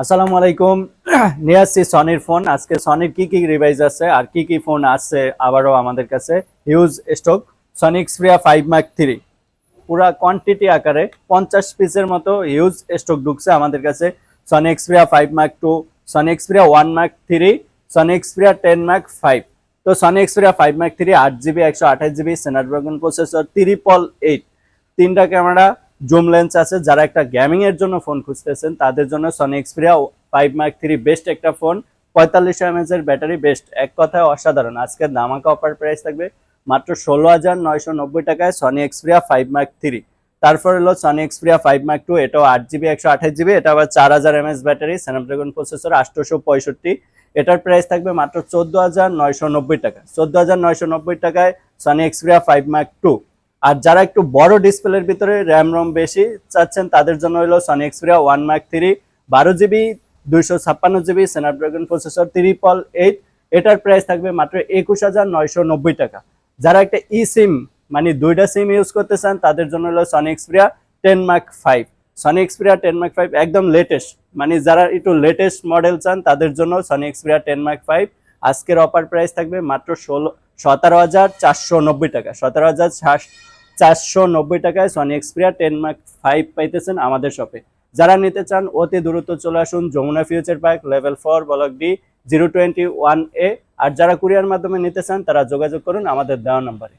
আসসালামু আলাইকুম। নিয়ে আসছি সনির ফোন। আজকে সনির কি কি রিভাইজ আছে আর কি কি ফোন আছে আবারও আমাদের কাছে huge stock. Sony Xperia 5 Mark 3 পুরা কোয়ান্টিটি আকারে 50 পিসের মতো হিউজ স্টক ঢুকছে আমাদের কাছে। Sony Xperia 5 Mark 2, Sony Xperia 1 Mark 3, Sony Xperia 10 Mark 5। তো Sony Xperia 5 Mark 3 8 GB 128 GB Snapdragon processor, 888, তিনটা ক্যামেরা, জুম লেন্স আছে। যারা একটা গেমিং এর জন্য ফোন খুঁজতেছেন তাদের জন্য সনি এক্সপ্রিয়া 5 Mark 3 বেস্ট একটা ফোন। 4500 mAh এর ব্যাটারি, বেস্ট, এক কথায় অসাধারণ। আজকে ধামাকা অফার প্রাইস থাকবে মাত্র 16,990 টাকায় সনি এক্সপ্রিয়া 5 Mark 3। তারপর হলো সনি এক্সপ্রিয়া 5 Mark 2, এটাও 8 GB 128 GB, এটা আবার 4000 mAh ব্যাটারি, স্ন্যাপড্রাগন প্রসেসর 865। এটার প্রাইস থাকবে মাত্র 14,990 টাকা। 14,990 টাকায় সনি এক্সপ্রিয়া 5 Mark 2। আর যারা একটু বড় ডিসপ্লের ভিতরে র্যাম রম বেশি চাচ্ছেন তাদের জন্য হলো Sony Xperia 1 Mark 3, 12 GB 256 GB Snapdragon processor, 888। এটার প্রাইস থাকবে মাত্র 21,990 টাকা। যারা একটা ই সিম মানে দুইটা সিম ইউজ করতে চান তাদের জন্য হলো Sony Xperia 10 Mark 5। Sony Xperia 10 Mark 5 একদম লেটেস্ট, মানে যারা একটু লেটেস্ট মডেল চান তাদের জন্য সনি এক্সপ্রিয়া 10 Mark 5। আজকের অফার প্রাইস থাকবে মাত্র 17,490 টাকা। 17,490 টাকায় সনি এক্সপ্রিয়া 10 Mark 5 পাইতেছেন আমাদের শপে। যারা নিতে চান অতি দ্রুত চলে আসুন Jamuna future park, level 4, block D, 021A। আর যারা কুরিয়ার মাধ্যমে নিতে চান তারা যোগাযোগ করুন আমাদের দেওয়া নম্বরে।